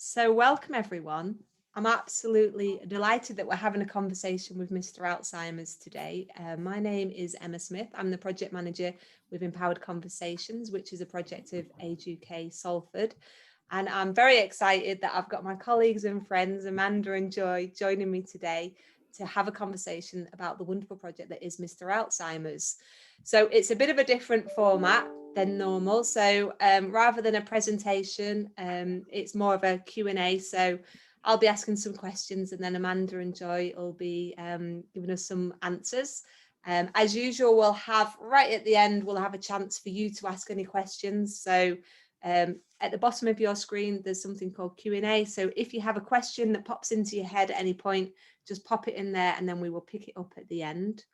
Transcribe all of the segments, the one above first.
So welcome everyone. I'm absolutely delighted that we're having a conversation with Mr Alzheimer's today. My name is Emma Smith. I'm the project manager with Empowered Conversations, which is a project of Age UK Salford. And I'm very excited that I've got my colleagues and friends, Amanda and Joy, joining me today to have a conversation about the wonderful project that is Mr Alzheimer's. So it's a bit of a different format than normal. So rather than a presentation, it's more of a Q&A. So I'll be asking some questions and then Amanda and Joy will be giving us some answers. As usual, we'll have right at the end, we'll have a chance for you to ask any questions. So at the bottom of your screen, there's something called Q&A. So if you have a question that pops into your head at any point, just pop it in there and then we will pick it up at the end.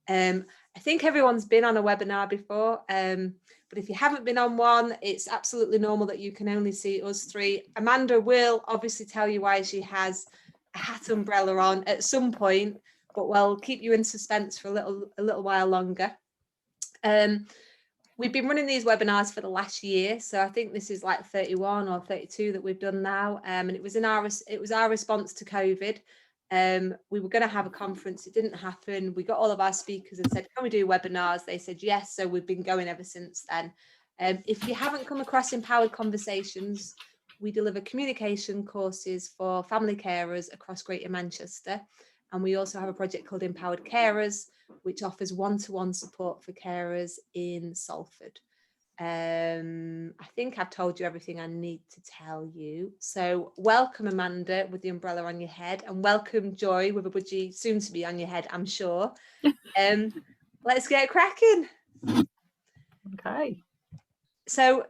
I think everyone's been on a webinar before, but if you haven't been on one, it's absolutely normal that you can only see us three. Amanda will obviously tell you why she has a hat umbrella on at some point, but we'll keep you in suspense for a little while longer. We've been running these webinars for the last year, so I think this is like 31 or 32 that we've done now, and it was our response to COVID. We were going to have a conference, it didn't happen. We got all of our speakers and said, can we do webinars? They said yes, so we've been going ever since then. If you haven't come across Empowered Conversations, we deliver communication courses for family carers across Greater Manchester, and we also have a project called Empowered Carers, which offers one-to-one support for carers in Salford. I think I've told you everything I need to tell you. So welcome Amanda with the umbrella on your head, and welcome Joy with a budgie soon to be on your head, I'm sure. Let's get cracking. Okay. So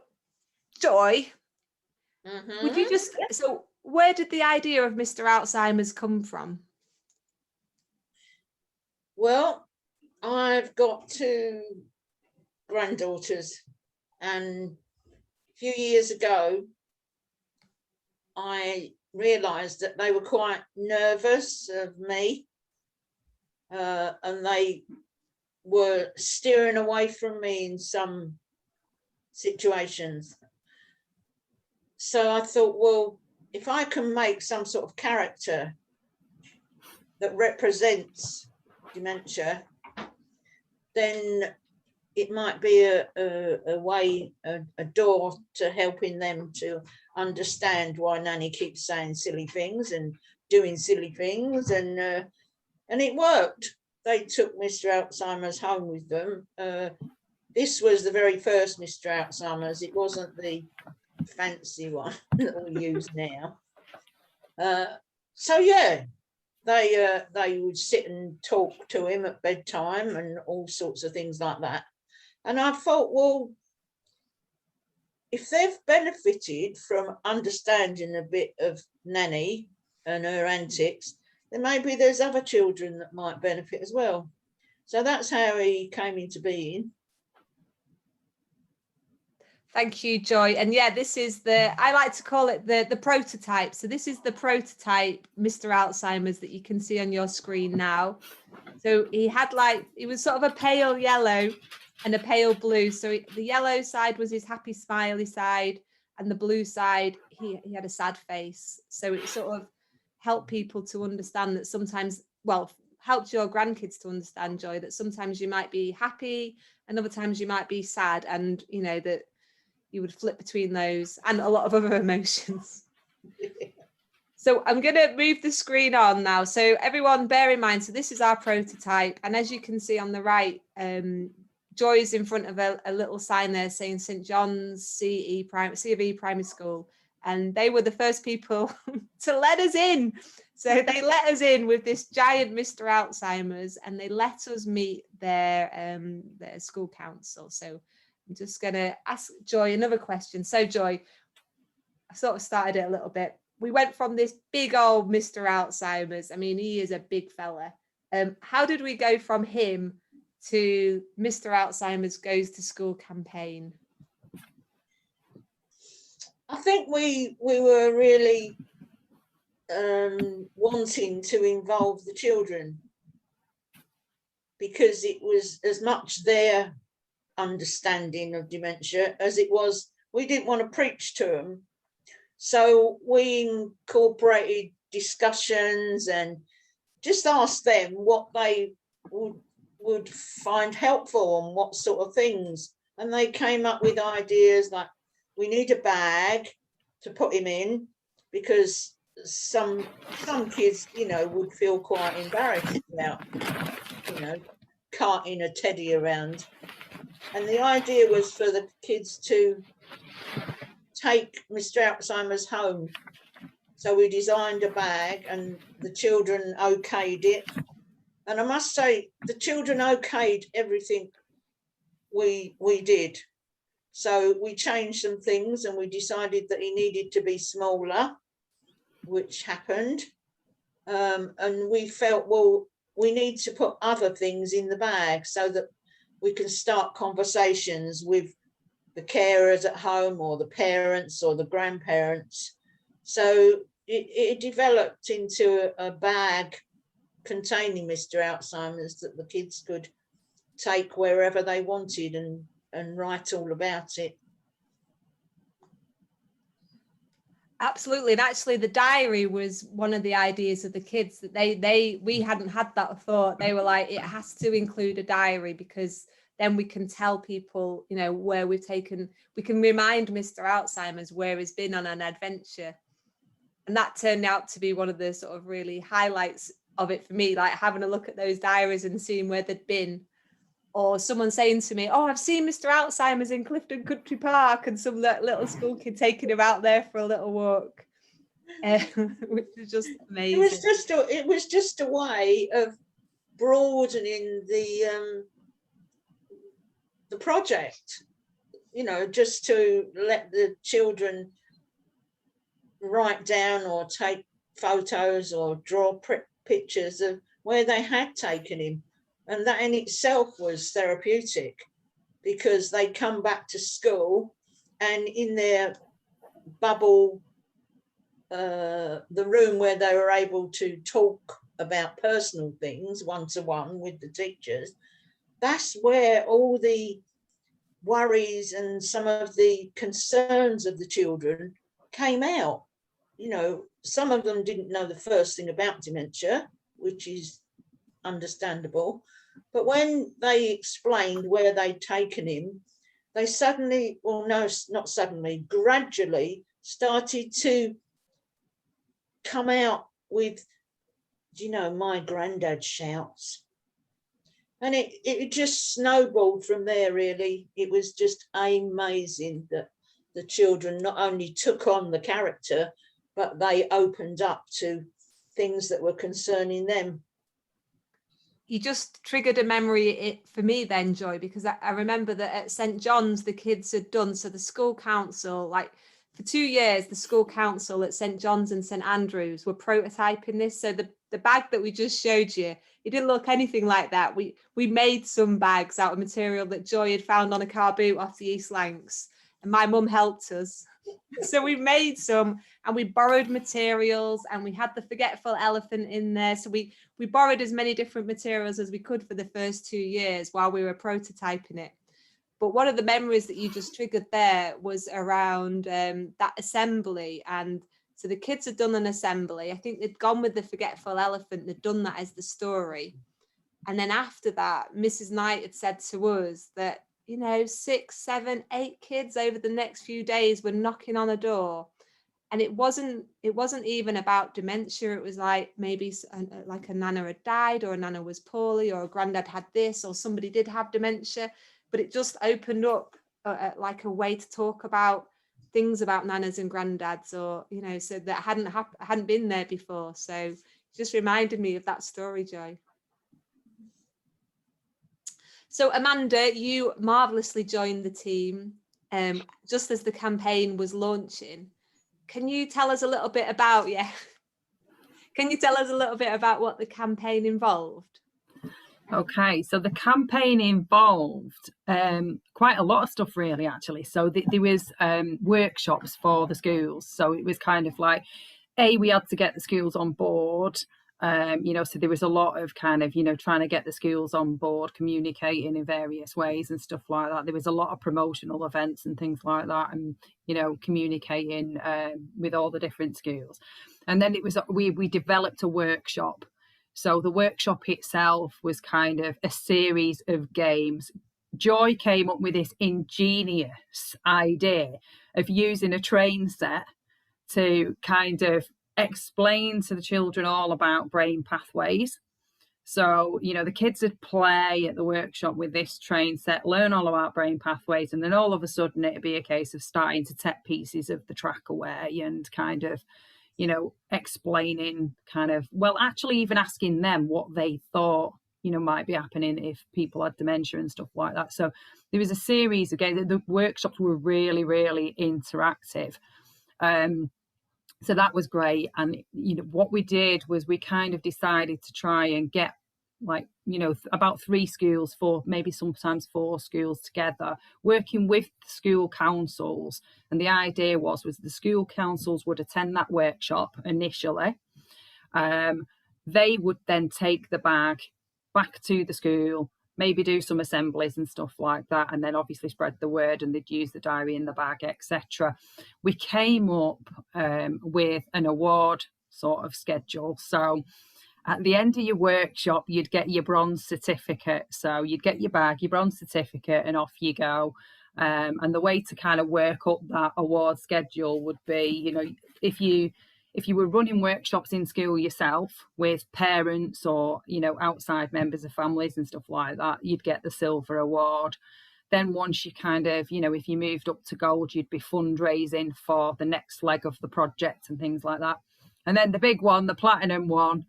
Joy, would you just, so where did the idea of Mr Alzheimer's come from? Well, I've got two granddaughters, and a few years ago I realised that they were quite nervous of me, and they were steering away from me in some situations. So I thought, well, if I can make some sort of character that represents dementia, then it might be a way, a door to helping them to understand why Nanny keeps saying silly things and doing silly things, and it worked. They took Mr Alzheimer's home with them. This was the very first Mr Alzheimer's. It wasn't the fancy one that we use now. So yeah, they would sit and talk to him at bedtime and all sorts of things like that. And I thought, well, if they've benefited from understanding a bit of Nanny and her antics, then maybe there's other children that might benefit as well. So that's how he came into being. Thank you, Joy. And yeah, this is I like to call it the prototype. So this is the prototype Mr Alzheimer's that you can see on your screen now. So he was sort of a pale yellow and a pale blue. So the yellow side was his happy smiley side, and the blue side, he had a sad face. So it sort of helped people to understand that sometimes, well, helped your grandkids to understand, Joy, that sometimes you might be happy and other times you might be sad, and you know that you would flip between those and a lot of other emotions. So I'm going to move the screen on now. So everyone bear in mind, so this is our prototype. And as you can see on the right, Joy is in front of a little sign there saying St John's C of E Primary School. And they were the first people to let us in. So they let us in with this giant Mr Alzheimer's, and they let us meet their school council. So I'm just going to ask Joy another question. So Joy, I sort of started it a little bit. We went from this big old Mr Alzheimer's. I mean, he is a big fella. How did we go from him to Mr Alzheimer's Goes to School campaign? I think we were really wanting to involve the children, because it was as much their understanding of dementia as it was, we didn't want to preach to them, So we incorporated discussions and just asked them what they would find helpful and what sort of things. And they came up with ideas like, we need a bag to put him in, because some kids, you know, would feel quite embarrassed about, you know, carting a teddy around. And the idea was for the kids to take Mr Alzheimer's home. So we designed a bag and the children okayed it. And I must say, the children okayed everything we did. So we changed some things and we decided that he needed to be smaller, which happened. And we felt, well, we need to put other things in the bag so that we can start conversations with the carers at home or the parents or the grandparents. So it developed into a bag containing Mr Alzheimer's that the kids could take wherever they wanted and write all about it. Absolutely. And actually the diary was one of the ideas of the kids that we hadn't had that thought. They were like, it has to include a diary, because then we can tell people, you know, where we can remind Mr Alzheimer's where he's been on an adventure. And that turned out to be one of the sort of really highlights of it for me, like having a look at those diaries and seeing where they'd been. Or someone saying to me, oh, I've seen Mr Alzheimer's in Clifton Country Park, and some little school kid taking him out there for a little walk, which is just amazing. It was just a way of broadening the project, you know, just to let the children write down or take photos or draw pictures of where they had taken him. And that in itself was therapeutic, because they come back to school and in their bubble, the room where they were able to talk about personal things one-to-one with the teachers, that's where all the worries and some of the concerns of the children came out. You know, some of them didn't know the first thing about dementia, which is understandable. But when they explained where they'd taken him, they suddenly, well, no, not suddenly, gradually started to come out with, you know, my granddad shouts. And it just snowballed from there, really. It was just amazing that the children not only took on the character, but they opened up to things that were concerning them. You just triggered a memory for me then, Joy, because I remember that at St John's, the kids had done, so the school council, like for 2 years, the school council at St John's and St Andrews were prototyping this. So the bag that we just showed you, it didn't look anything like that. We made some bags out of material that Joy had found on a car boot off the East Lancs, and my mum helped us. So we made some, and we borrowed materials, and we had the forgetful elephant in there. So we borrowed as many different materials as we could for the first 2 years while we were prototyping it. But one of the memories that you just triggered there was around that assembly. And so the kids had done an assembly. I think they'd gone with the forgetful elephant. They'd done that as the story. And then after that, Mrs. Knight had said to us that, you know, 6, 7, 8 kids over the next few days were knocking on a door. And it wasn't even about dementia. It was like maybe like a nana had died, or a nana was poorly, or a granddad had this, or somebody did have dementia. But it just opened up like a way to talk about things about nanas and granddads, or, you know, so that hadn't been there before. So it just reminded me of that story, Joy. So Amanda, you marvelously joined the team just as the campaign was launching. Can you tell us a little bit about, Can you tell us a little bit about what the campaign involved? Okay, so the campaign involved quite a lot of stuff, really, actually. So there was workshops for the schools. So it was kind of like, we had to get the schools on board You know, so there was a lot of kind of, you know, trying to get the schools on board, communicating in various ways and stuff like that. There was a lot of promotional events and things like that, and, you know, communicating with all the different schools. And then it was, we developed a workshop. So the workshop itself was kind of a series of games. Joy came up with this ingenious idea of using a train set to kind of explain to the children all about brain pathways. So, you know, the kids would play at the workshop with this train set, learn all about brain pathways, and then all of a sudden it'd be a case of starting to take pieces of the track away and kind of, you know, explaining kind of, well, actually even asking them what they thought, you know, might be happening if people had dementia and stuff like that. So there was a series of games. The workshops were really, really interactive. So that was great. And, you know, what we did was we kind of decided to try and get, like, you know, about 3 schools, maybe sometimes 4 schools together, working with the school councils. And the idea was the school councils would attend that workshop initially. They would then take the bag back to the school, maybe do some assemblies and stuff like that, and then obviously spread the word, and they'd use the diary in the bag, etc. We came up with an award sort of schedule. So at the end of your workshop, you'd get your bronze certificate. So you'd get your bag, your bronze certificate, and off you go. And the way to kind of work up that award schedule would be, you know, if you were running workshops in school yourself with parents or, you know, outside members of families and stuff like that, you'd get the silver award. Then once you kind of, you know, if you moved up to gold, you'd be fundraising for the next leg of the project and things like that. And then the big one, the platinum one,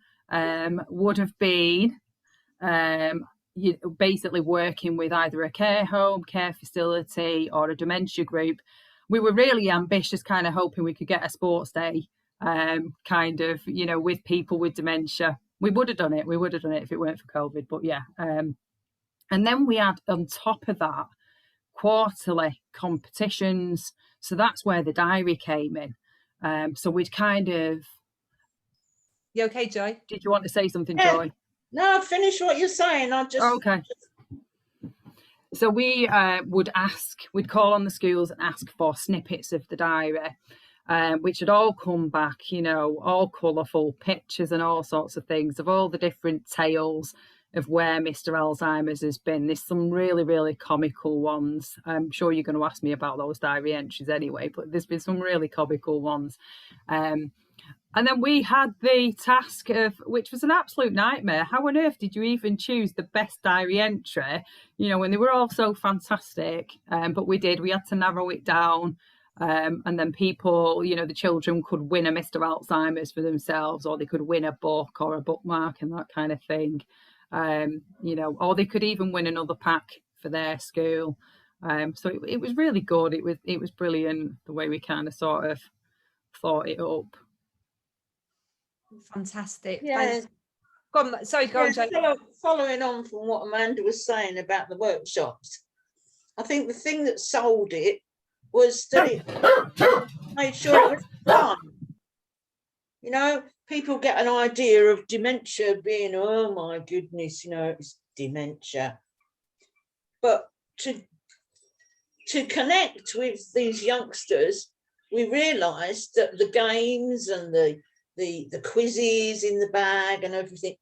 would have been basically working with either a care home, care facility, or a dementia group. We were really ambitious, kind of hoping we could get a sports day, kind of, you know, with people with dementia. We would have done it if it weren't for COVID, but yeah. And then we had, on top of that, quarterly competitions. So that's where the diary came in. So we'd kind of... You okay, Joy? Did you want to say something, Joy? No, finish what you're saying. I just... Okay. So we we'd call on the schools and ask for snippets of the diary, which had all come back, you know, all colourful pictures and all sorts of things of all the different tales of where Mr Alzheimer's has been. There's some really, really comical ones. I'm sure you're going to ask me about those diary entries anyway, but there's been some really comical ones. And then we had the task of, which was an absolute nightmare. How on earth did you even choose the best diary entry? You know, when they were all so fantastic, but we had to narrow it down. And then people, you know, the children could win a Mr Alzheimer's for themselves, or they could win a book or a bookmark and that kind of thing. You know, or they could even win another pack for their school. So it was really good. It was brilliant the way we kind of sort of thought it up. Fantastic. Yeah. Go on, sorry, go on, Joy. Following on from what Amanda was saying about the workshops, I think the thing that sold it was that it made sure it was fun. You know, people get an idea of dementia being, oh my goodness, you know, it's dementia. But to connect with these youngsters, we realised that the games and the quizzes in the bag and everything,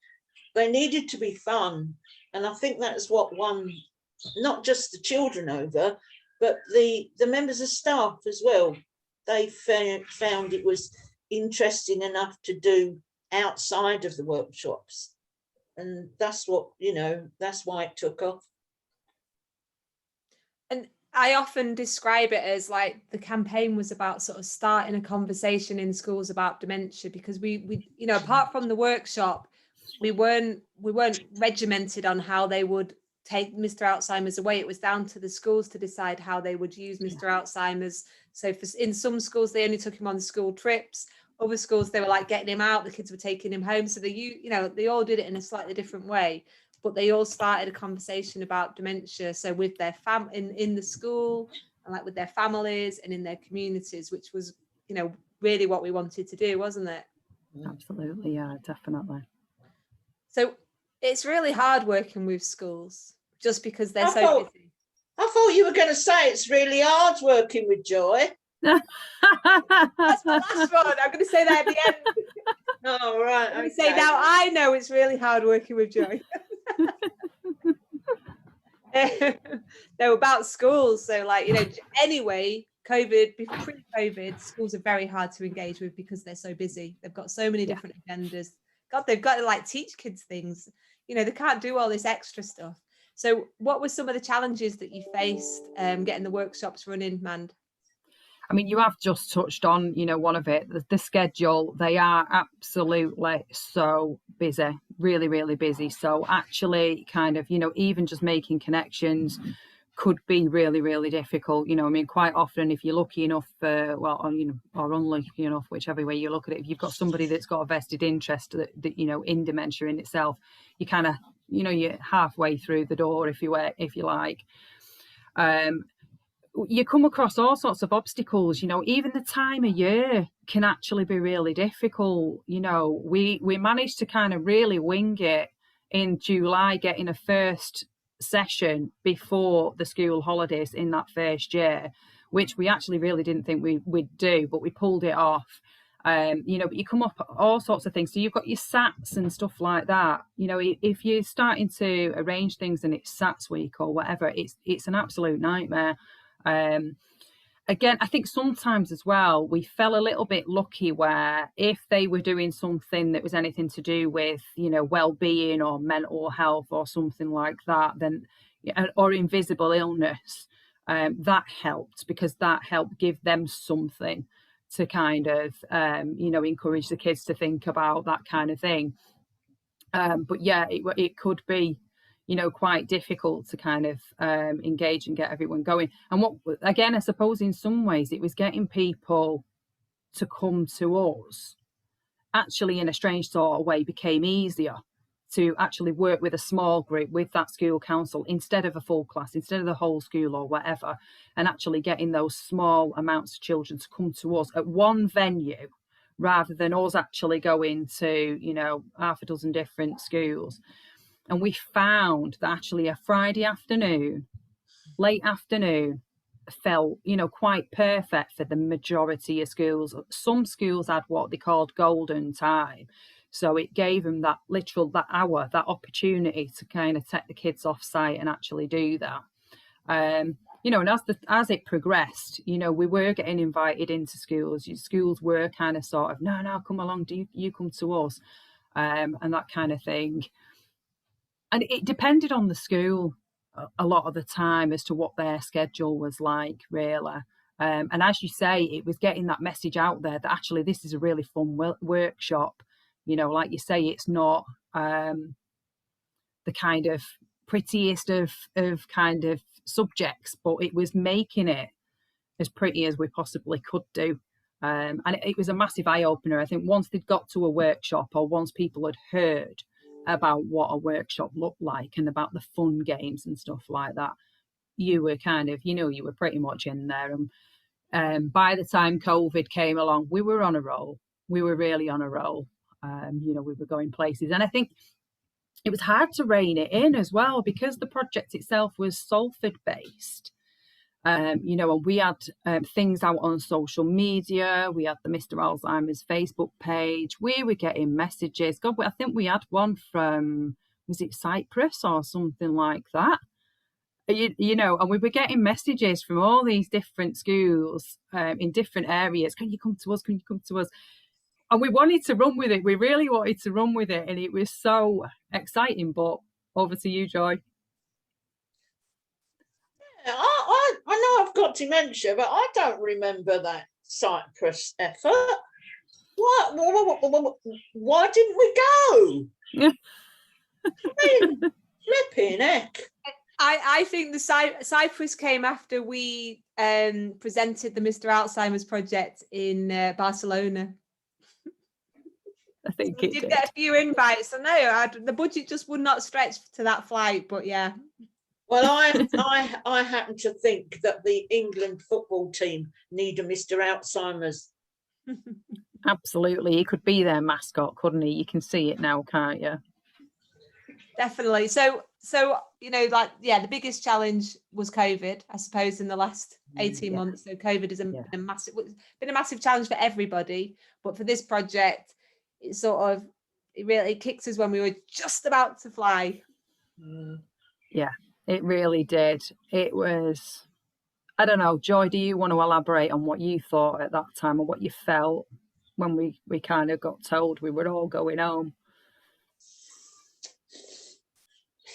they needed to be fun. And I think that's what won not just the children over, but the members of staff as well. They found it was interesting enough to do outside of the workshops. And that's what, you know, that's why it took off. And I often describe it as like the campaign was about sort of starting a conversation in schools about dementia, because we you know, apart from the workshop, we weren't regimented on how they would take Mr Alzheimer's away. It was down to the schools to decide how they would use Mr Alzheimer's. So in some schools they only took him on school trips. Other schools they were like getting him out, the kids were taking him home. So you know, they all did it in a slightly different way, but they all started a conversation about dementia. So with their in the school, and like with their families and in their communities, which was, you know, really what we wanted to do, wasn't it? Absolutely, yeah, definitely. So it's really hard working with schools just because they're I so thought- busy. I thought you were going to say it's really hard working with Joy. That's my last one. I'm going to say that at the end. Oh, right. I'm going to say now I know it's really hard working with Joy. No, about schools. So, like, you know, anyway, pre-COVID, schools are very hard to engage with because they're so busy. They've got so many different agendas. God, they've got to like teach kids things. You know, they can't do all this extra stuff. So what were some of the challenges that you faced getting the workshops running, Mand? I mean, you have just touched on, you know, one of it, the schedule. They are absolutely so busy, really, really busy. So actually kind of, you know, even just making connections could be really, really difficult. You know, I mean, quite often if you're lucky enough, or, you know, or unlucky enough, whichever way you look at it, if you've got somebody that's got a vested interest that you know, in dementia in itself, you kind of, you know, you're halfway through the door, if you like. You come across all sorts of obstacles, you know, even the time of year can actually be really difficult. You know, we managed to kind of really wing it in July, getting a first session before the school holidays in that first year, which we actually really didn't think we'd do, but we pulled it off. You know, but you come up all sorts of things. So you've got your SATs and stuff like that. You know, if you're starting to arrange things and it's SATs week or whatever, it's an absolute nightmare. Again, I think sometimes as well, we fell a little bit lucky where if they were doing something that was anything to do with, you know, well-being or mental health or something like that, then, or invisible illness, that helped, because that helped give them something to kind of, you know, encourage the kids to think about that kind of thing. But yeah, it could be, you know, quite difficult to kind of engage and get everyone going. And what, again, I suppose in some ways it was getting people to come to us, actually in a strange sort of way, became easier to actually work with a small group, with that school council, instead of a full class, instead of the whole school or whatever, and actually getting those small amounts of children to come to us at one venue, rather than us actually going to, you know, half a dozen different schools. And we found that actually a Friday afternoon, late afternoon, felt, you know, quite perfect for the majority of schools. Some schools had what they called golden time. So it gave them that hour, that opportunity to kind of take the kids off site and actually do that. You know, and as it progressed, you know, we were getting invited into schools. Schools were kind of sort of, no, come along, you come to us, and that kind of thing. And it depended on the school a lot of the time as to what their schedule was like, really. And as you say, it was getting that message out there that actually this is a really fun workshop. You know, like you say, it's not the kind of prettiest of kind of subjects, but it was making it as pretty as we possibly could do. And it was a massive eye-opener. I think once they'd got to a workshop, or once people had heard about what a workshop looked like and about the fun games and stuff like that, you were kind of, you know, you were pretty much in there. And by the time COVID came along, we were on a roll. We were really on a roll. You know, we were going places. And I think it was hard to rein it in as well, because the project itself was Salford based. You know, and we had things out on social media. We had the Mr Alzheimer's Facebook page. We were getting messages. God, I think we had one from, was it Cyprus or something like that? You know, and we were getting messages from all these different schools in different areas. Can you come to us? Can you come to us? And we wanted to run with it. We really wanted to run with it. And it was so exciting. But over to you, Joy. I know I've got dementia, but I don't remember that Cyprus effort. Why didn't we go? I mean, flipping heck. I think the Cyprus came after we presented the Mr Alzheimer's project in Barcelona. I think so we did get a few invites. I know the budget just would not stretch to that flight, but yeah. Well, I happen to think that the England football team need a Mr Alzheimer's. Absolutely, he could be their mascot, couldn't he? You can see it now, can't you? Definitely. So you know, like, yeah, the biggest challenge was COVID, I suppose, in the last 18 Yeah. months. So COVID has Yeah. been a massive challenge for everybody, but for this project, it sort of it kicked us when we were just about to fly. Yeah, it really did. It was, I don't know, Joy, do you want to elaborate on what you thought at that time or what you felt when we kind of got told we were all going home?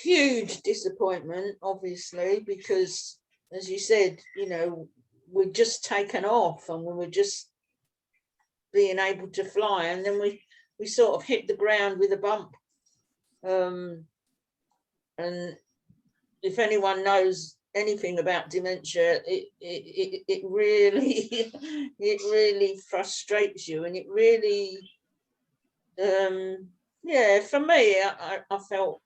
Huge disappointment, obviously, because as you said, you know, we'd just taken off and we were just being able to fly, and then we sort of hit the ground with a bump. And if anyone knows anything about dementia, it really it really frustrates you, and it really yeah, for me, I felt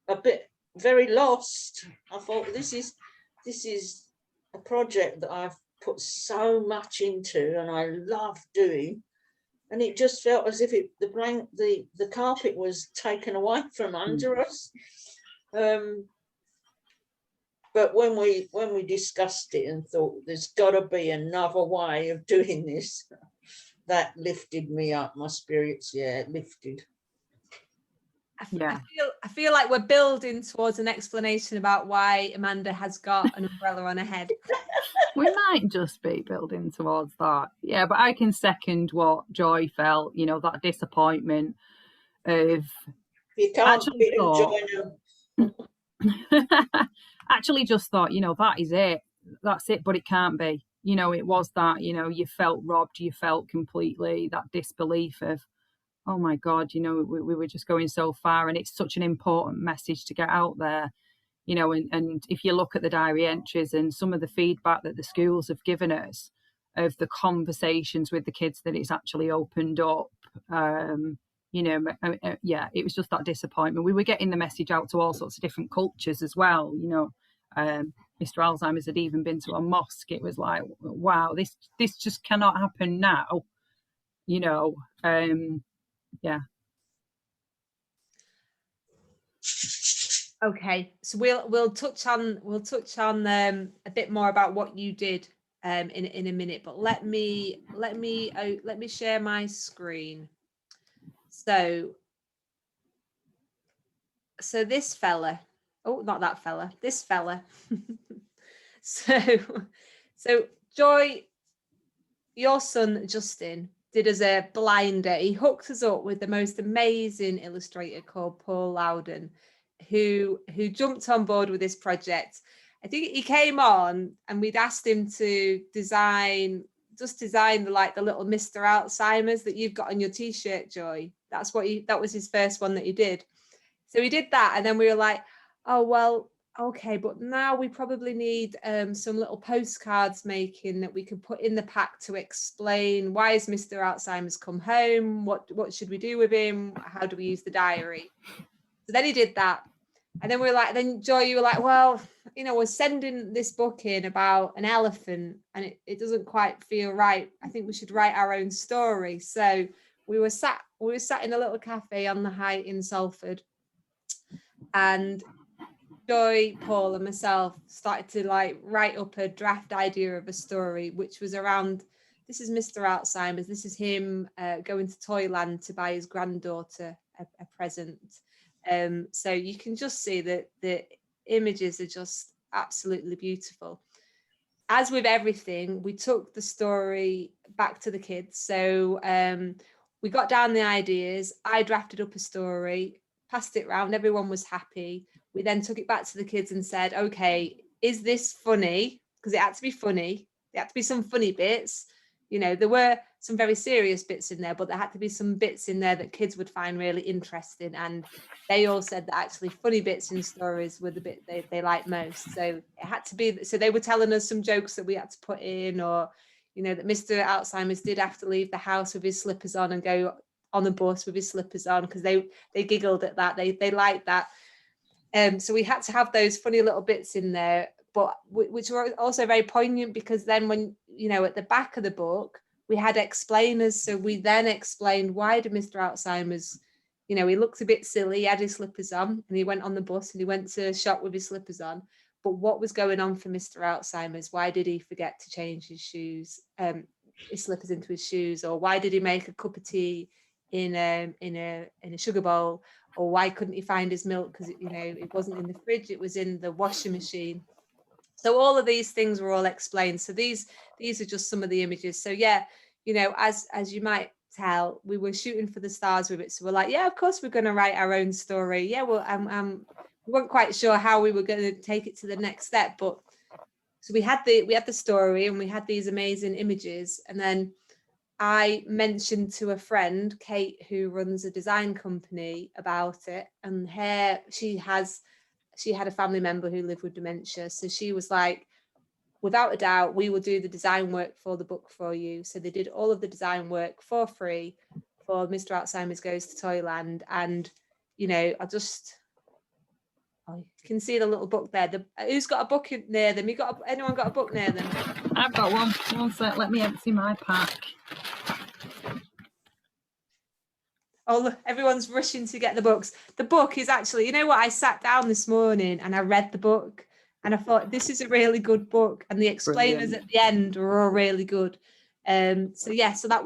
a bit very lost. I thought this is a project that I've put so much into and I love doing, and it just felt as if the carpet was taken away from under us. But when we discussed it and thought there's got to be another way of doing this, that lifted me up, my spirits. Yeah, it lifted. I feel like we're building towards an explanation about why Amanda has got an umbrella on her head. We might just be building towards that. Yeah, but I can second what Joy felt, you know, that disappointment of You can't actually just thought, you know, that is it. That's it, but it can't be. You know, it was that, you know, you felt robbed, you felt completely that disbelief of, oh my God, you know, we were just going so far, and it's such an important message to get out there, you know, and if you look at the diary entries and some of the feedback that the schools have given us of the conversations with the kids that it's actually opened up, you know, yeah, it was just that disappointment. We were getting the message out to all sorts of different cultures as well, you know. Mr Alzheimer's had even been to a mosque. It was like, wow, this just cannot happen now, you know. Yeah. Okay, so we'll touch on a bit more about what you did in a minute, but let me share my screen. So this fella, oh, not that fella, this fella. so Joy, your son Justin did us a blinder. He hooked us up with the most amazing illustrator called Paul Loudon, who jumped on board with this project. I think he came on and we'd asked him to design the little Mr Alzheimer's that you've got on your t-shirt, Joy. That was his first one that he did. So he did that, and then we were like, oh well, okay, but now we probably need some little postcards making that we could put in the pack to explain why has Mr Alzheimer's come home, what should we do with him, how do we use the diary. So then he did that, and then we were like, then Joy, you were like, well, you know, we're sending this book in about an elephant and it doesn't quite feel right. I think we should write our own story. So we were sat in a little cafe on the Height in Salford, and Joy, Paul and myself started to like write up a draft idea of a story, which was around, this is Mr Alzheimer's, this is him going to Toyland to buy his granddaughter a present. So you can just see that the images are just absolutely beautiful. As with everything, we took the story back to the kids. So we got down the ideas, I drafted up a story, passed it around, everyone was happy. We then took it back to the kids and said, okay, is this funny? Because it had to be funny. There had to be some funny bits. You know, there were some very serious bits in there, but there had to be some bits in there that kids would find really interesting. And they all said that actually funny bits in stories were the bit they liked most. So it had to be, so they were telling us some jokes that we had to put in, or, you know, that Mr Alzheimer's did have to leave the house with his slippers on and go on the bus with his slippers on, because they giggled at that. They liked that. So we had to have those funny little bits in there, but which were also very poignant, because then when, you know, at the back of the book, we had explainers. So we then explained, why did Mr Alzheimer's, you know, he looked a bit silly. He had his slippers on and he went on the bus and he went to shop with his slippers on. But what was going on for Mr. Alzheimer's? Why did he forget to change his shoes, his slippers into his shoes? Or why did he make a cup of tea in a sugar bowl? Or why couldn't he find his milk? Because, you know, it wasn't in the fridge, it was in the washing machine. So all of these things were all explained. So these are just some of the images. So yeah, you know, as you might tell, we were shooting for the stars with it. So we're like, yeah, of course we're going to write our own story. Yeah, well, we weren't quite sure how we were going to take it to the next step, but so we had the story and we had these amazing images, and then I mentioned to a friend, Kate, who runs a design company, about it, and she had a family member who lived with dementia, so she was like, without a doubt, we will do the design work for the book for you. So they did all of the design work for free for Mr. Alzheimer's Goes to Toyland, and you know, you can see the little book there. Who's got a book near them? Anyone got a book near them? I've got one. One sec, let me empty my pack. Oh, look, everyone's rushing to get the books. The book is actually, you know what? I sat down this morning and I read the book and I thought, this is a really good book. And the explainers Brilliant. at the end were all really good. So that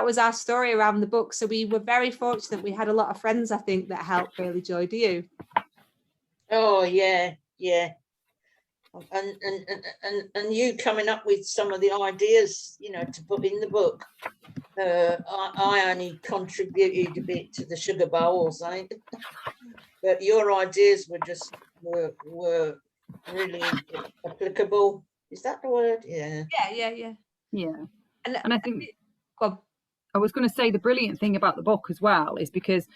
was our story around the book. So we were very fortunate. We had a lot of friends, I think, that helped really, Joy. Do you? Oh yeah. And you coming up with some of the ideas, you know, to put in the book. I only contributed a bit to the sugar bowls, I think. But your ideas were really applicable. Is that the word? Yeah. Yeah. And I think go on. I was going to say the brilliant thing about the book as well is because,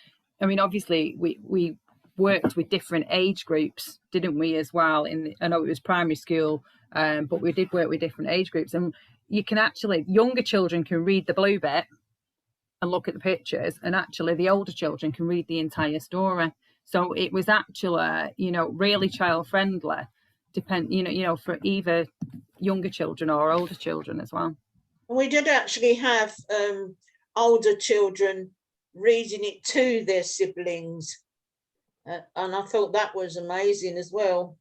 I mean, obviously we worked with different age groups, didn't we, as well? I know it was primary school, but we did work with different age groups, and you can actually, younger children can read the blue bit and look at the pictures, and actually the older children can read the entire story. So it was actually, you know, really child friendly, for either younger children or older children as well. And we did actually have older children reading it to their siblings. And I thought that was amazing as well.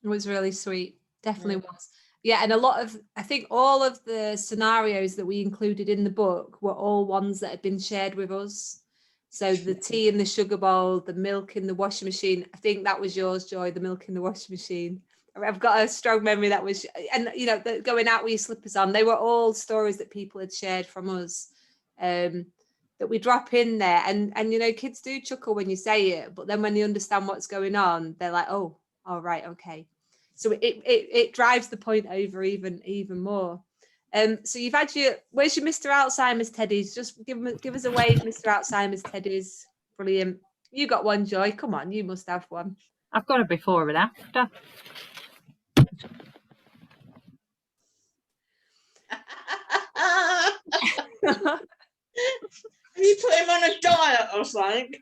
It was really sweet. Definitely was. Yeah, and I think all of the scenarios that we included in the book were all ones that had been shared with us. So the tea in the sugar bowl, the milk in the washing machine. I think that was yours, Joy, the milk in the washing machine. I've got a strong memory that was, and you know, going out with your slippers on. They were all stories that people had shared from us, that we drop in there. And you know, kids do chuckle when you say it, but then when they understand what's going on, they're like, oh, all right, okay. So it drives the point over even more. So you've had where's your Mr. Alzheimer's teddies? Just give us a wave, Mr. Alzheimer's teddies. Brilliant. You got one, Joy. Come on, you must have one. I've got a before and after. You put him on a diet or something?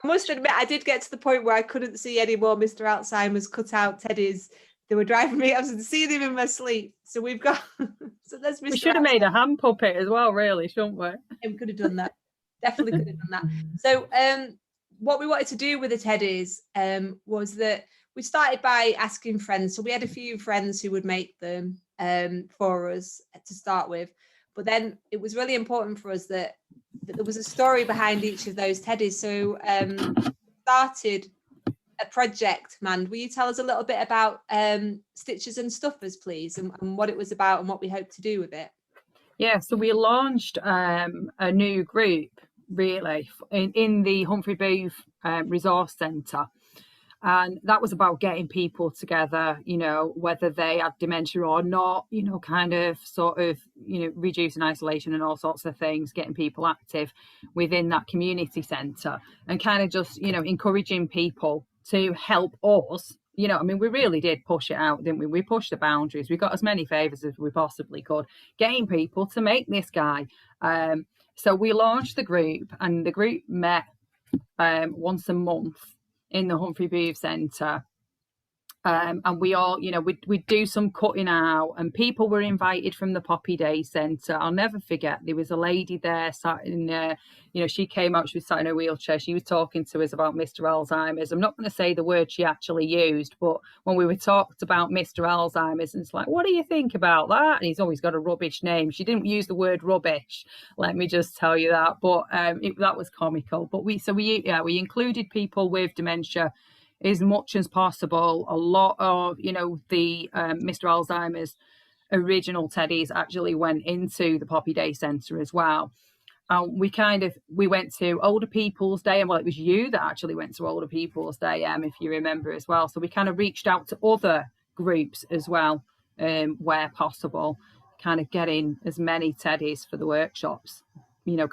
I must admit, I did get to the point where I couldn't see any more Mr. Alzheimer's cut out teddies. They were driving me. I was seeing him in my sleep. So we've got. So there's Mr. We should have made a hand puppet as well, really, shouldn't we? We could have done that. Definitely could have done that. So what we wanted to do with the teddies was that we started by asking friends. So we had a few friends who would make them for us to start with. But then it was really important for us that there was a story behind each of those teddies. So started a project, Mand. Will you tell us a little bit about Stitches and Stuffers, please, and what it was about and what we hope to do with it? Yeah, so we launched a new group, really, in the Humphrey Booth Resource Centre. And that was about getting people together, you know, whether they had dementia or not, you know, kind of sort of, you know, reducing isolation and all sorts of things, getting people active within that community centre and kind of just, you know, encouraging people to help us. You know, I mean, we really did push it out, didn't we? We pushed the boundaries. We got as many favours as we possibly could, getting people to make this guy. So we launched the group, and the group met once a month in the Humphrey Booth Centre. And we all, we'd do some cutting out, and people were invited from the Poppy Day Centre. I'll never forget, there was a lady there sat in, she came out, she was sat in a wheelchair. She was talking to us about Mr Alzheimer's. I'm not going to say the word she actually used, but when we were talked about Mr Alzheimer's, and it's like, what do you think about that? And he's always got a rubbish name. She didn't use the word rubbish, let me just tell you that. But that was comical. But we included people with dementia as much as possible. A lot of, the Mr Alzheimer's original teddies actually went into the Poppy Day Centre as well. We went to Older People's Day, and it was you that actually went to Older People's Day, if you remember as well. So we kind of reached out to other groups as well, where possible, kind of getting as many teddies for the workshops,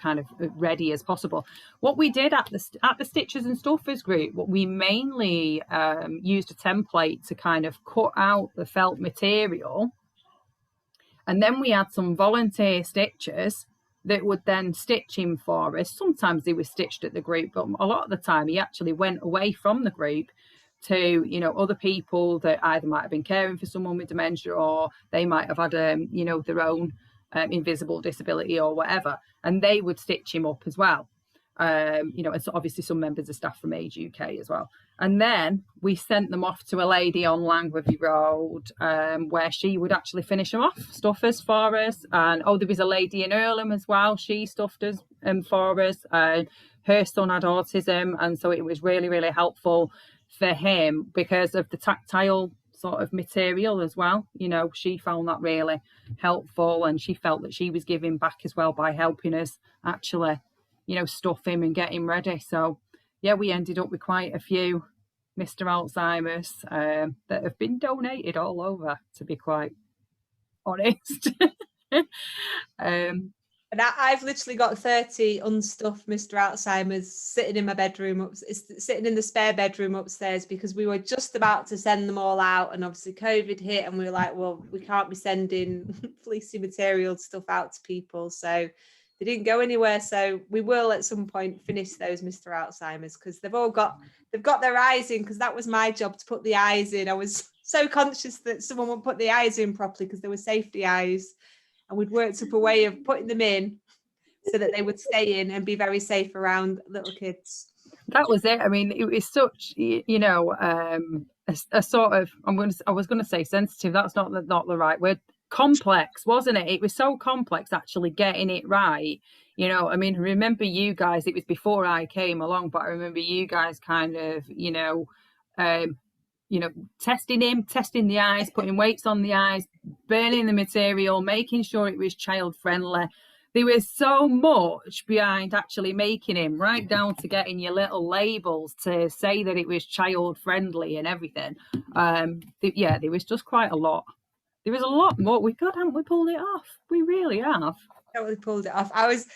kind of ready as possible. What we did at the Stitchers and Stuffers group, what we mainly used a template to kind of cut out the felt material, and then we had some volunteer stitchers that would then stitch him for us. Sometimes they were stitched at the group, but a lot of the time he actually went away from the group to, other people that either might have been caring for someone with dementia, or they might have had, their own invisible disability or whatever, and they would stitch him up as well. And so obviously some members of staff from Age UK as well. And then we sent them off to a lady on Langworthy Road, where she would actually finish them off, stuffers for us. And there was a lady in Earlham as well. She stuffed us for us. Her son had autism, and so it was really, really helpful for him because of the tactile sort of material as well. She found that really helpful, and she felt that she was giving back as well by helping us actually, stuff him and get him ready. So yeah, we ended up with quite a few Mr Alzheimer's that have been donated all over, to be quite honest. And I've literally got 30 unstuffed Mr Alzheimer's sitting in my bedroom, sitting in the spare bedroom upstairs, because we were just about to send them all out, and obviously COVID hit, and we were like, well, we can't be sending fleecy material stuff out to people, so they didn't go anywhere. So we will at some point finish those Mr Alzheimer's, because they've got their eyes in, because that was my job, to put the eyes in. I was so conscious that someone would put the eyes in properly, because there were safety eyes, and we'd worked up a way of putting them in so that they would stay in and be very safe around little kids. That was it. I mean, it was such, a sort of, I was going to say sensitive. That's not the right word. Complex, wasn't it? It was so complex actually getting it right. I mean, remember you guys, it was before I came along, but I remember you guys kind of, testing him, testing the eyes, putting weights on the eyes, burning the material, making sure it was child friendly. There was so much behind actually making him, right down to getting your little labels to say that it was child friendly and everything. There was just quite a lot. There was a lot more. Haven't we pulled it off? We really have. Totally pulled it off. I was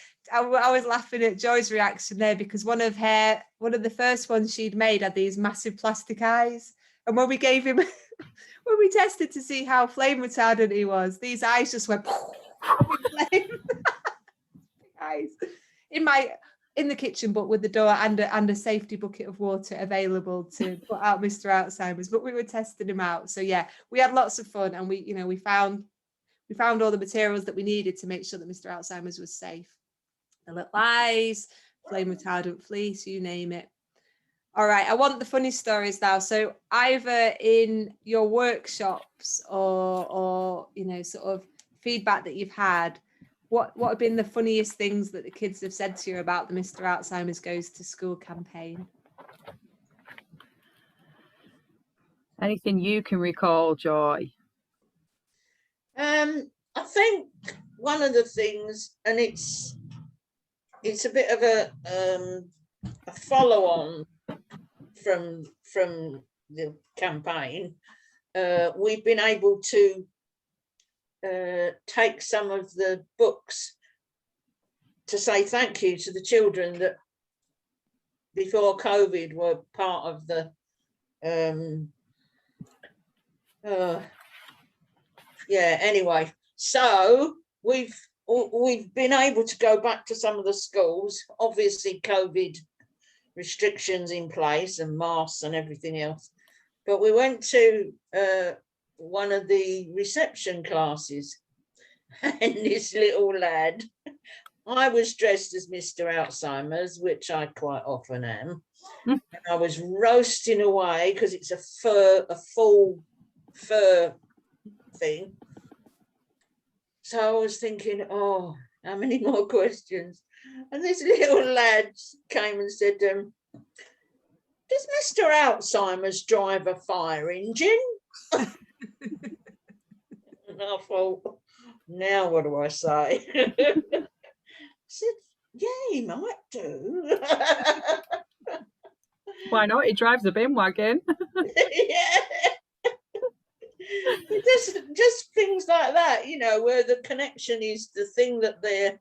laughing at Joy's reaction there, because one of the first ones she'd made had these massive plastic eyes, and when we gave him, when we tested to see how flame retardant he was, these eyes just went flame. Eyes in the kitchen, but with the door and a safety bucket of water available to put out Mr Alzheimer's. But we were testing him out, so yeah, we had lots of fun, and we found all the materials that we needed to make sure that Mr Alzheimer's was safe. The little eyes, flame retardant fleece, you name it. All right, I want the funny stories now. So either in your workshops or sort of feedback that you've had, what have been the funniest things that the kids have said to you about the Mr Alzheimer's Goes to School campaign? Anything you can recall, Joy? I think one of the things, and it's a bit of a follow-on from the campaign. We've been able to take some of the books to say thank you to the children that before COVID were part of the anyway, so we've been able to go back to some of the schools, obviously COVID restrictions in place and masks and everything else, But we went to one of the reception classes, and this little lad, I was dressed as Mr Alzheimer's, which I quite often am. And I was roasting away because it's a full fur thing. So I was thinking, oh, how many more questions? And this little lad came and said, does Mr Alzheimer's drive a fire engine? And I thought, now what do I say? I said, yeah, he might do. Why not? He drives a bin wagon. Yeah. Just things like that, you know, where the connection is the thing that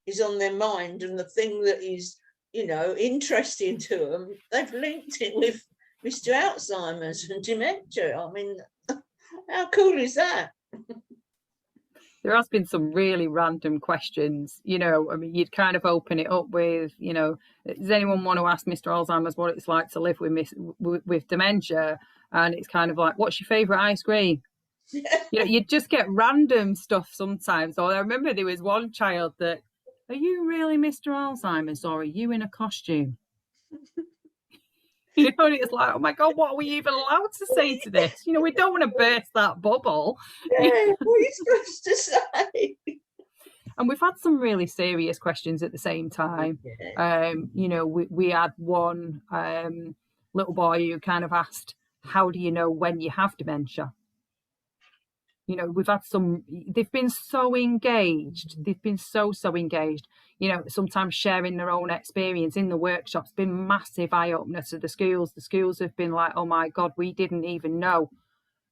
is on their mind and the thing that is, you know, interesting to them. They've linked it with Mr Alzheimer's and dementia. I mean, how cool is that? There has been some really random questions, you know. I mean, you'd kind of open it up with, you know, does anyone want to ask Mr Alzheimer's what it's like to live with dementia? And it's kind of like, what's your favourite ice cream? You know, you'd just get random stuff sometimes. Or I remember there was one child that, are you really Mr Alzheimer's, or are you in a costume? You know, and it's like, oh my God, what are we even allowed to say to this? You know, we don't want to burst that bubble. Yeah, what are you supposed to say? And we've had some really serious questions at the same time. You know, we had one little boy who kind of asked, how do you know when you have dementia? You know, we've had some, they've been so engaged. They've been so engaged, you know, sometimes sharing their own experience in the workshops, been massive eye-opener to the schools. The schools have been like, oh my God, we didn't even know,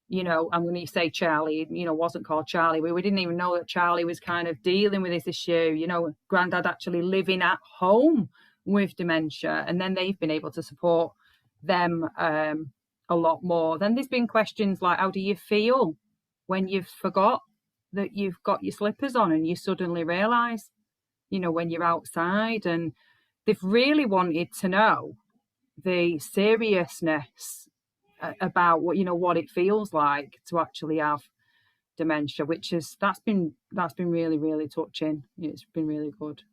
you know, and when you say Charlie, you know, wasn't called Charlie. We didn't even know that Charlie was kind of dealing with this issue, you know, Grandad actually living at home with dementia. And then they've been able to support them a lot more. Then there's been questions like, how do you feel when you've forgot that you've got your slippers on and you suddenly realise, you know, when you're outside? And they've really wanted to know the seriousness about what, you know, what it feels like to actually have dementia, which is that's been really, really touching. It's been really good.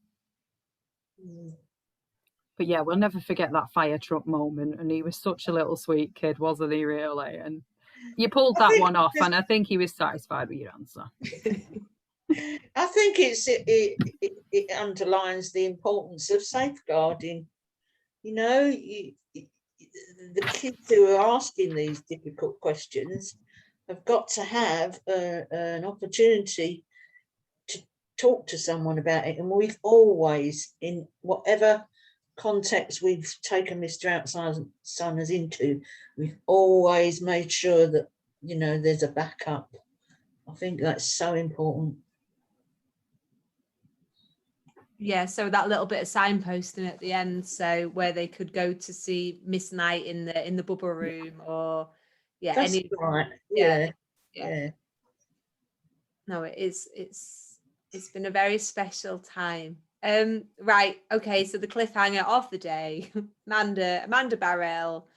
But yeah, we'll never forget that fire truck moment. And he was such a little sweet kid, wasn't he, really? And you pulled that one off, and I think he was satisfied with your answer. I think it underlines the importance of safeguarding. You know, the kids who are asking these difficult questions have got to have an opportunity to talk to someone about it. And we've always, in whatever context we've taken Mr Alzheimer's into, we've always made sure that, you know, there's a backup. I think that's so important. Yeah, so that little bit of signposting at the end, so where they could go to see Miss Knight in the bubble room, or That's any right. yeah. No, it's been a very special time. Right, okay, so the cliffhanger of the day, Amanda Barrell.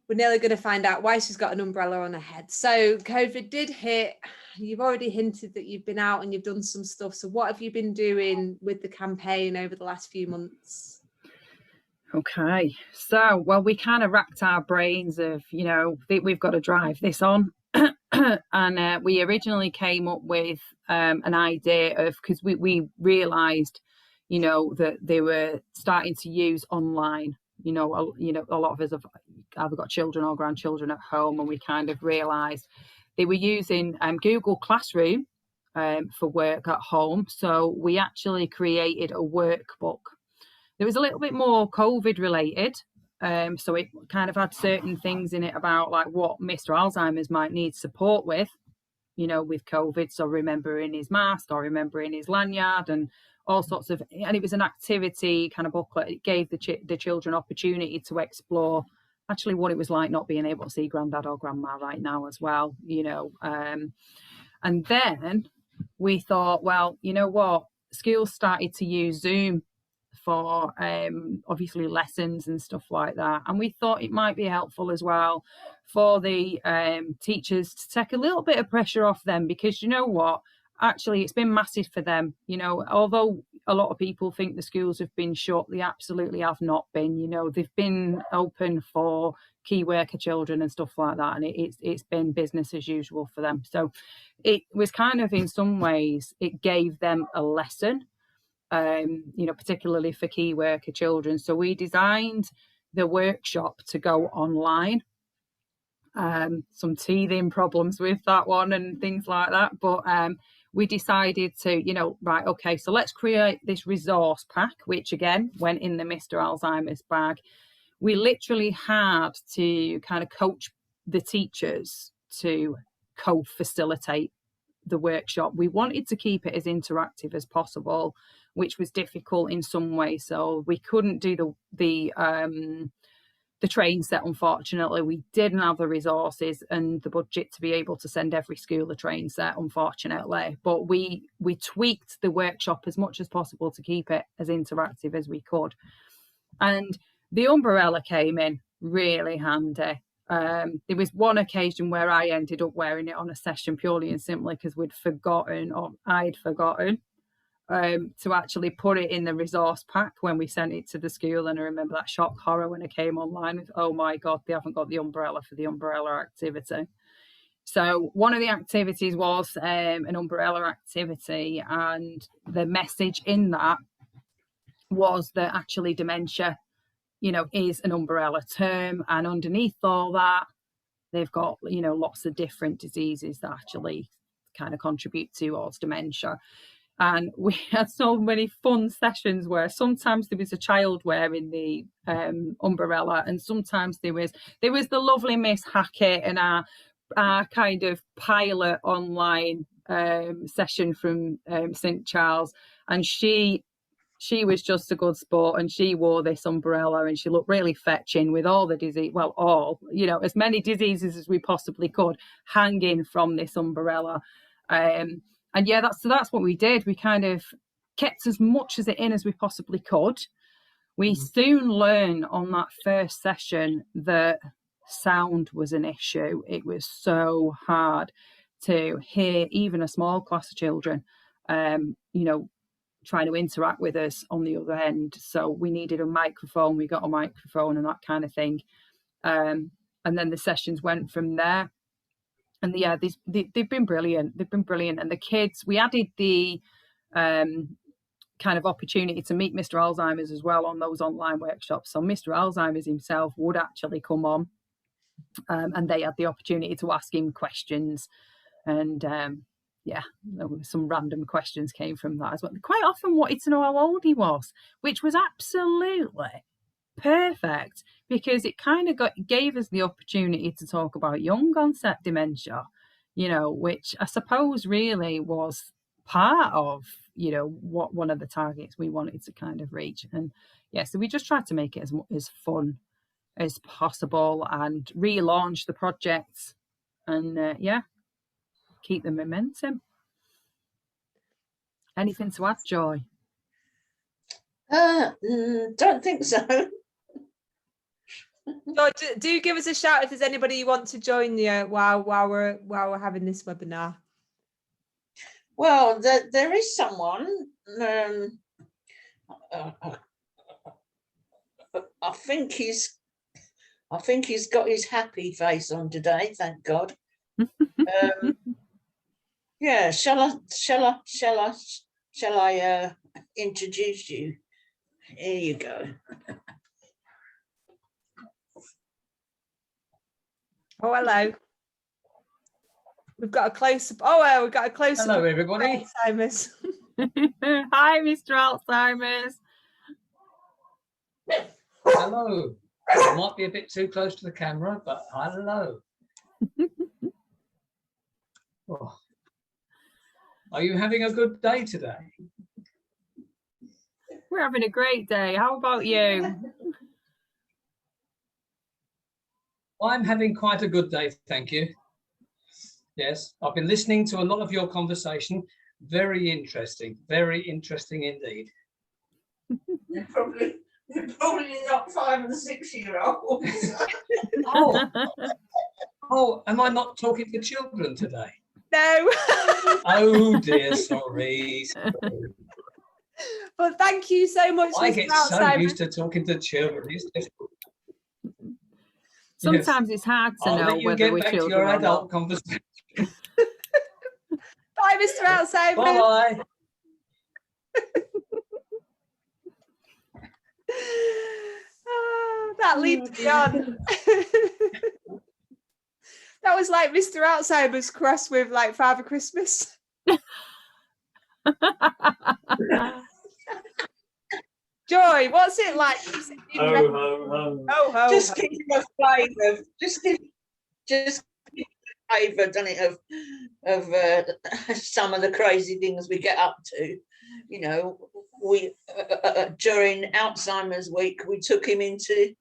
We're nearly going to find out why she's got an umbrella on her head. So COVID did hit. You've already hinted that you've been out and you've done some stuff. So what have you been doing with the campaign over the last few months? Okay, so, well, we kind of racked our brains of, you know, we've got to drive this on. And we originally came up with an idea of, because we realised, you know, that they were starting to use online. You know, a lot of us have either got children or grandchildren at home, and we kind of realised they were using Google Classroom for work at home. So we actually created a workbook. There was a little bit more COVID related. So it kind of had certain things in it about like what Mr Alzheimer's might need support with, you know, with COVID. So remembering his mask or remembering his lanyard and all sorts of, and it was an activity kind of booklet. It gave the children opportunity to explore actually what it was like not being able to see granddad or grandma right now as well, you know. And then we thought, well, you know what, schools started to use Zoom for obviously lessons and stuff like that. And we thought it might be helpful as well for the teachers to take a little bit of pressure off them, because you know what, actually it's been massive for them. You know, although a lot of people think the schools have been shut, they absolutely have not been. You know, they've been open for key worker children and stuff like that, and it's been business as usual for them. So it was kind of, in some ways, it gave them a lesson, you know, particularly for key worker children. So we designed the workshop to go online. Some teething problems with that one and things like that, but we decided to, you know, right, okay, so let's create this resource pack, which again went in the Mr Alzheimer's bag. We literally had to kind of coach the teachers to co-facilitate the workshop. We wanted to keep it as interactive as possible, which was difficult in some ways. So we couldn't do the train set, unfortunately. We didn't have the resources and the budget to be able to send every school a train set, unfortunately. But we tweaked the workshop as much as possible to keep it as interactive as we could. And the umbrella came in really handy. There was one occasion where I ended up wearing it on a session purely and simply because I'd forgotten to actually put it in the resource pack when we sent it to the school. And I remember that shock horror when it came online with, oh my God, they haven't got the umbrella for the umbrella activity. So one of the activities was an umbrella activity, and the message in that was that actually dementia, you know, is an umbrella term, and underneath all that they've got, you know, lots of different diseases that actually kind of contribute towards dementia. And we had so many fun sessions where sometimes there was a child wearing the umbrella, and sometimes there was the lovely Miss Hackett and our kind of pilot online session from St Charles, and she was just a good sport, and she wore this umbrella and she looked really fetching with all the disease, well, all, you know, as many diseases as we possibly could hanging from this umbrella. And yeah, that's what we did. We kind of kept as much as it in as we possibly could. We soon learned on that first session that sound was an issue. It was so hard to hear even a small class of children, you know, trying to interact with us on the other end. So we needed a microphone. We got a microphone and that kind of thing. And then the sessions went from there. And yeah, they've been brilliant. They've been brilliant. And the kids, we added the kind of opportunity to meet Mr Alzheimer's as well on those online workshops. So Mr Alzheimer's himself would actually come on, and they had the opportunity to ask him questions. And yeah, some random questions came from that as well. They quite often wanted to know how old he was, which was absolutely perfect, because it kind of gave us the opportunity to talk about young onset dementia, you know, which I suppose really was part of, you know, what one of the targets we wanted to kind of reach. And yeah, so we just tried to make it as fun as possible and relaunch the project, and yeah, keep the momentum. Anything to add, Joy? Don't think so. So do give us a shout if there's anybody you want to join you while we're having this webinar. Well, there is someone. I think he's got his happy face on today. Thank God. Yeah. Shall I introduce you? Here you go. Oh, hello. We've got a close-up. Oh, we've got a close-up. Hello, everybody. Alzheimer's. Hi, Mr Alzheimer's. Hello. I might be a bit too close to the camera, but hello. Oh. Are you having a good day today? We're having a great day. How about you? I'm having quite a good day, thank you. Yes, I've been listening to a lot of your conversation. Very interesting indeed. They're probably not 5 and 6 year olds. Oh, oh, am I not talking to children today? No. Oh dear, sorry. But thank you so much, I Mr. get so Alzheimer. used to talking to children. It's difficult. Sometimes it's hard to I'll know let you whether get we're back to children your or adult not. conversation. Bye, Mr. Alzheimer. Bye. Oh, that leads me on. That was like Mr. Alzheimer's cross with like Father Christmas. Joy, what's it like? Ho, ho, ho. Oh, ho, Just ho. give you a flavour. Just give you a flavour, doesn't it, of some of the crazy things we get up to. You know, we during Alzheimer's week, we took him into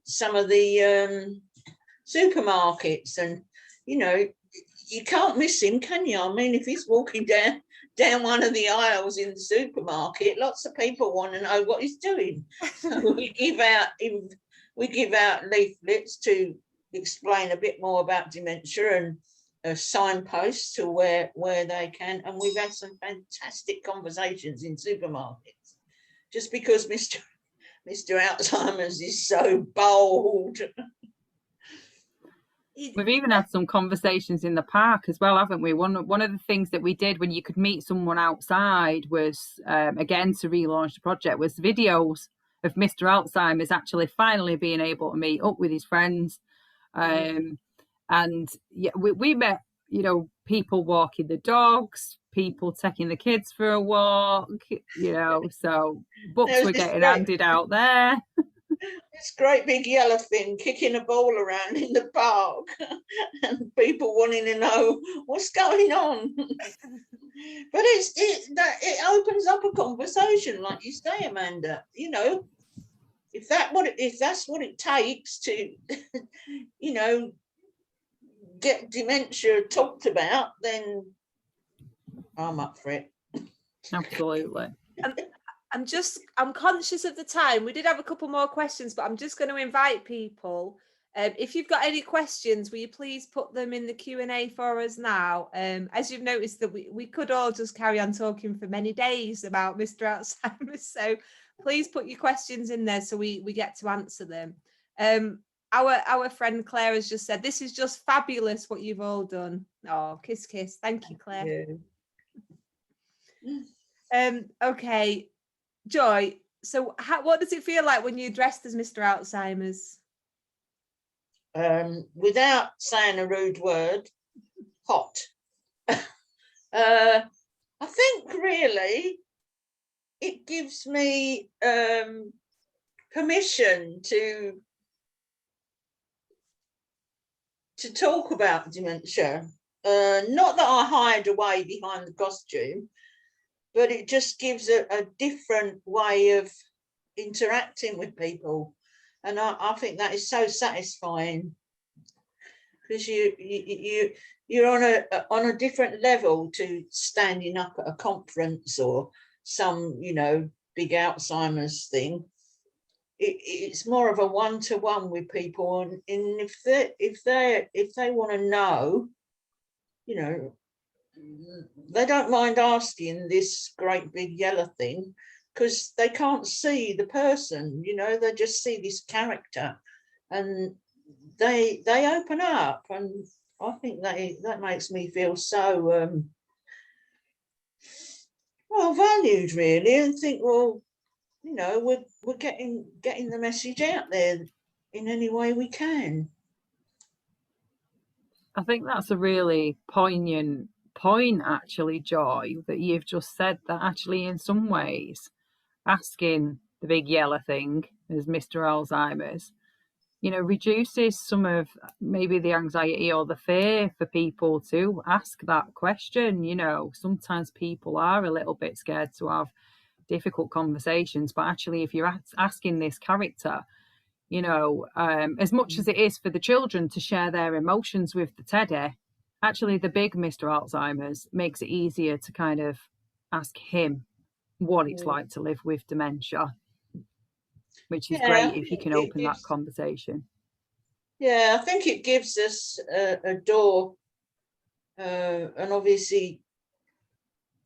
some of the supermarkets, and you know, you can't miss him, can you? I mean, if he's walking down one of the aisles in the supermarket, lots of people want to know what he's doing. So we give out leaflets to explain a bit more about dementia and signposts to where they can. And we've had some fantastic conversations in supermarkets, just because Mr. Alzheimer's is so bold. We've even had some conversations in the park as well, haven't we? One of the things that we did when you could meet someone outside was, again, to relaunch the project, was videos of Mr. Alzheimer's actually finally being able to meet up with his friends. And yeah, we met, you know, people walking the dogs, people taking the kids for a walk, you know, so books were getting handed out there. This great big yellow thing kicking a ball around in the park and people wanting to know what's going on. But it opens up a conversation, like you say, Amanda. You know, if that's what it takes to, you know, get dementia talked about, then I'm up for it. Absolutely. I'm conscious of the time. We did have a couple more questions, but I'm just going to invite people. If you've got any questions, will you please put them in the Q&A for us now? As you've noticed that we could all just carry on talking for many days about Mr. Alzheimer's. So please put your questions in there so we get to answer them. Our friend Claire has just said, this is just fabulous what you've all done. Oh, kiss, kiss. Thank you, Claire. Yeah. Okay. Joy, so what does it feel like when you're dressed as Mr. Alzheimer's? Without saying a rude word, hot. I think really it gives me permission to talk about dementia. Not that I hide away behind the costume, but it just gives a different way of interacting with people. And I think that is so satisfying, because you're on a different level to standing up at a conference or some, you know, big Alzheimer's thing. It's more of a one-to-one with people, and if they want to know, you know, they don't mind asking this great big yellow thing, because they can't see the person, you know, they just see this character, and they open up, and I think that makes me feel so well valued, really, and think, well, you know, we're getting the message out there in any way we can. I think that's a really poignant point, actually, Joy, that you've just said, that actually in some ways asking the big yellow thing as Mr. Alzheimer's, you know, reduces some of maybe the anxiety or the fear for people to ask that question. You know, sometimes people are a little bit scared to have difficult conversations, but actually if you're asking this character, you know, as much as it is for the children to share their emotions with the teddy, actually the big Mr. Alzheimer's makes it easier to kind of ask him what it's Mm. like to live with dementia, which is Yeah, great if you can it open that gives- conversation. Yeah, I think it gives us a door, and obviously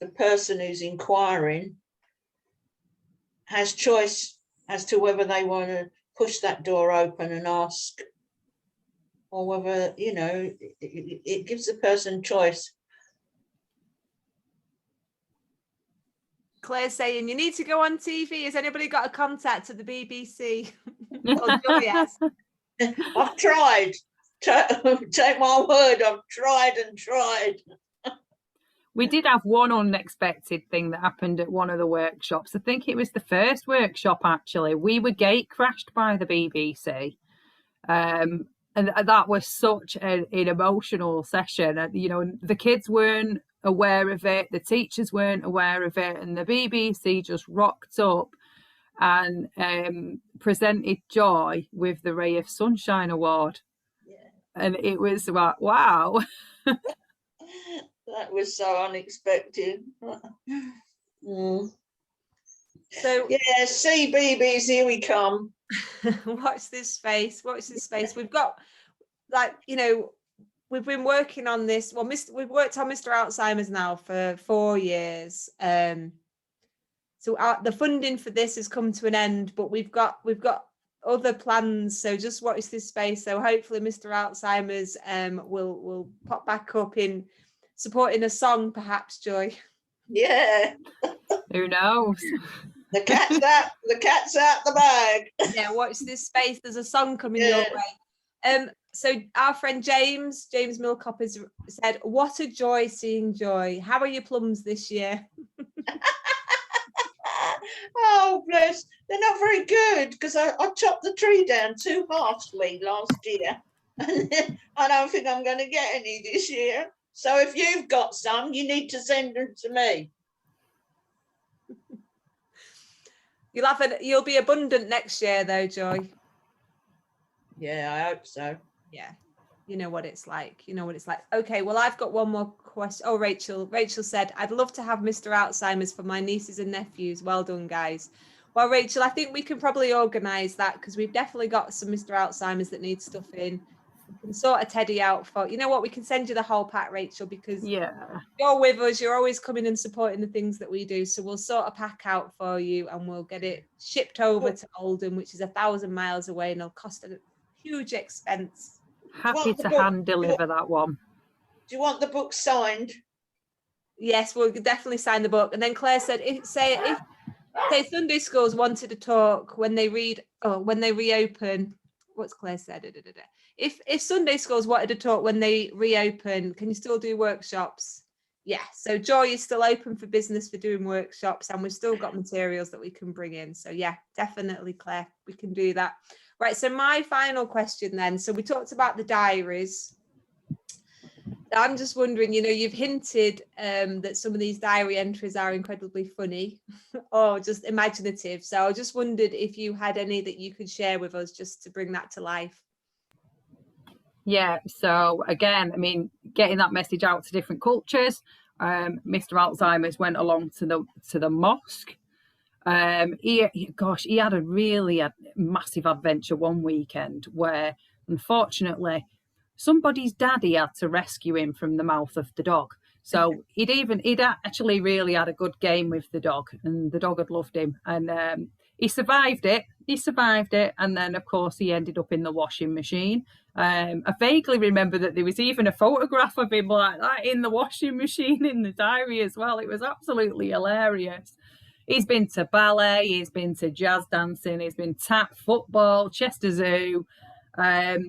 the person who's inquiring has choice as to whether they want to push that door open and ask, or whether, you know, it gives the person choice. Claire's saying you need to go on TV. Has anybody got a contact at the BBC? Or Joy has. I've tried. Take my word, I've tried and tried. We did have one unexpected thing that happened at one of the workshops. I think it was the first workshop, actually. We were gate crashed by the BBC. And that was such an emotional session. You know, the kids weren't aware of it, the teachers weren't aware of it, and the BBC just rocked up and presented Joy with the Ray of Sunshine Award. Yeah. And it was like, wow. That was so unexpected. Mm. So Yeah, see, BBs, here we come. watch this space. Watch this space. We've got, like, you know, we've been working on this. Well, we've worked on Mr Alzheimer's now for 4 years. So the funding for this has come to an end, but we've got other plans. So just watch this space. So hopefully Mr Alzheimer's will pop back up in supporting a song, perhaps, Joy. Yeah, Who knows? the cat's out. The cat's out the bag. Yeah, watch this space. There's a song coming Yeah. your way. So our friend James Millcop has said, "What a joy seeing Joy. How are your plums this year?" Oh, bless. They're not very good because I chopped the tree down too harshly last year. And I don't think I'm going to get any this year. So if you've got some, you need to send them to me. You'll be abundant next year, though, Joy. Yeah, I hope so. Yeah, you know what it's like. You know what it's like. Okay, well, I've got one more question. Oh, Rachel said, "I'd love to have Mr Alzheimer's for my nieces and nephews." Well done, guys. Well, Rachel, I think we can probably organise that, because we've definitely got some Mr Alzheimer's that need stuff in. We can sort a teddy out for, you know what, we can send you the whole pack, Rachel, because Yeah. you're with us, you're always coming and supporting the things that we do. So we'll sort a pack out for you and we'll get it shipped over to Oldham, which is 1,000 miles away, and it'll cost a huge expense. Happy to hand deliver that one. Do you want the book signed? Yes, we'll definitely sign the book. And then Claire said, if say Sunday schools wanted to talk when they reopen, what's Claire said? If Sunday schools wanted to talk when they reopen, can you still do workshops? Yeah, so Joy is still open for business for doing workshops, and we've still got materials that we can bring in. So yeah, definitely, Claire, we can do that. Right, so my final question then. So we talked about the diaries. I'm just wondering, you know, you've hinted that some of these diary entries are incredibly funny or just imaginative. So I just wondered if you had any that you could share with us just to bring that to life. Yeah, so again, I mean, getting that message out to different cultures. Mr Alzheimer's went along to the mosque. He had a really massive adventure one weekend where, unfortunately, somebody's daddy had to rescue him from the mouth of the dog. So he'd actually really had a good game with the dog, and the dog had loved him, and he survived it. And then, of course, he ended up in the washing machine. I vaguely remember that there was even a photograph of him like that in the washing machine in the diary as well. It was absolutely hilarious. He's been to ballet, he's been to jazz dancing, he's been tap football, Chester Zoo. There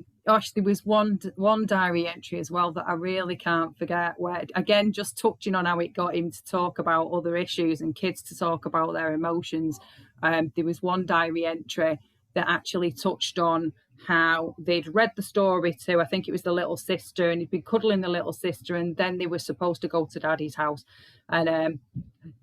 was one diary entry as well that I really can't forget, where, again, just touching on how it got him to talk about other issues and kids to talk about their emotions. There was one diary entry that actually touched on how they'd read the story to, I think it was the little sister, and he'd been cuddling the little sister, and then they were supposed to go to Daddy's house, and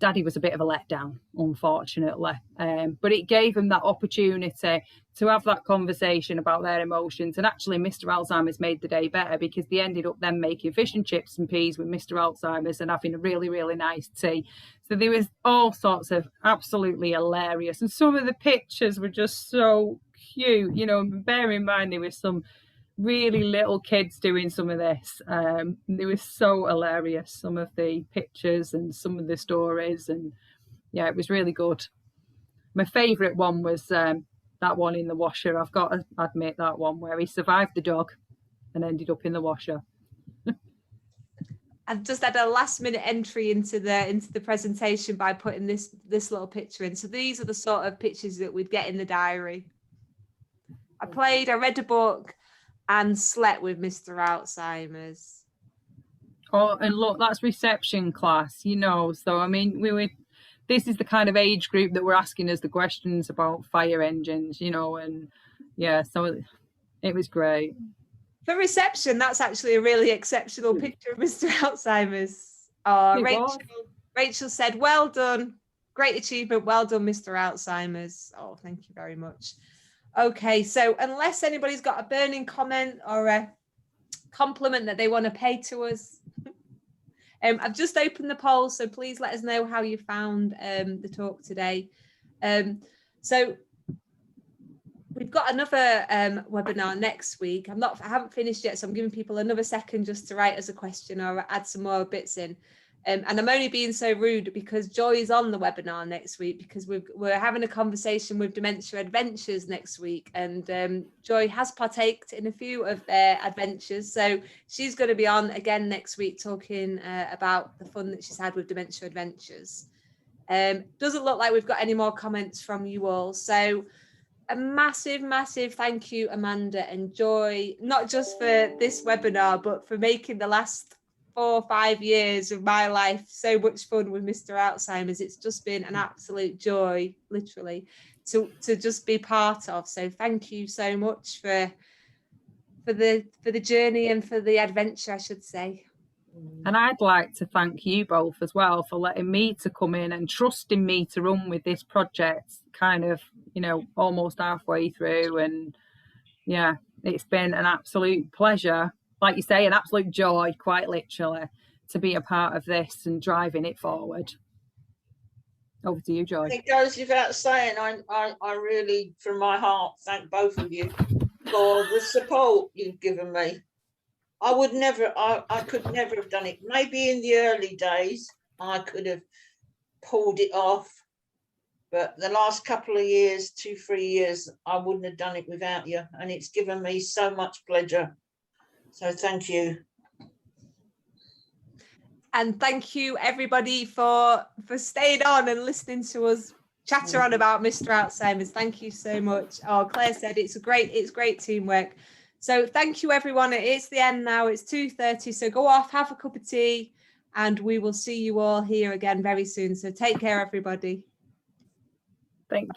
Daddy was a bit of a letdown, unfortunately, but it gave them that opportunity to have that conversation about their emotions. And actually Mr Alzheimer's made the day better, because they ended up then making fish and chips and peas with Mr Alzheimer's and having a really, really nice tea. So there was all sorts of absolutely hilarious, and some of the pictures were just so cute, you know. Bear in mind there was some really little kids doing some of this. They were so hilarious, some of the pictures and some of the stories, and yeah, it was really good. My favourite one was that one in the washer. I've got to admit, that one where he survived the dog and ended up in the washer. I've just had a last minute entry into the presentation by putting this little picture in. So these are the sort of pictures that we'd get in the diary. I read a book and slept with Mr Alzheimer's. Oh, and look, that's reception class, you know. So I mean, this is the kind of age group that were asking us the questions about fire engines, you know, and yeah, so it was great. For reception, that's actually a really exceptional picture of Mr Alzheimer's. Oh, Rachel said, well done, great achievement, well done, Mr Alzheimer's. Oh, thank you very much. Okay, so unless anybody's got a burning comment or a compliment that they want to pay to us, I've just opened the poll, so please let us know how you found the talk today. So we've got another webinar next week. I haven't finished yet, so I'm giving people another second just to write us a question or add some more bits in. And I'm only being so rude because Joy is on the webinar next week, because we're having a conversation with Dementia Adventures next week, and Joy has partaked in a few of their adventures, so she's going to be on again next week talking about the fun that she's had with Dementia Adventures. Doesn't look like we've got any more comments from you all, so a massive thank you, Amanda and Joy, not just for this webinar but for making the last 4 or 5 years of my life so much fun with Mr Alzheimer's. It's just been an absolute joy, literally, to just be part of. So thank you so much for the journey and for the adventure, I should say. And I'd like to thank you both as well for letting me to come in and trusting me to run with this project, kind of, you know, almost halfway through. And yeah, it's been an absolute pleasure, like you say, an absolute joy, quite literally, to be a part of this and driving it forward. Over to you, Joy. It goes without saying, I really, from my heart, thank both of you for the support you've given me. I could never have done it. Maybe in the early days, I could have pulled it off. But the last couple of years, 2-3 years, I wouldn't have done it without you. And it's given me so much pleasure. So thank you. And thank you everybody for staying on and listening to us chatter on about Mr Alzheimer's. Thank you so much. Oh, Claire said it's great teamwork. So thank you everyone. It's the end now. It's 2:30. So go off, have a cup of tea, and we will see you all here again very soon. So take care, everybody. Thank you.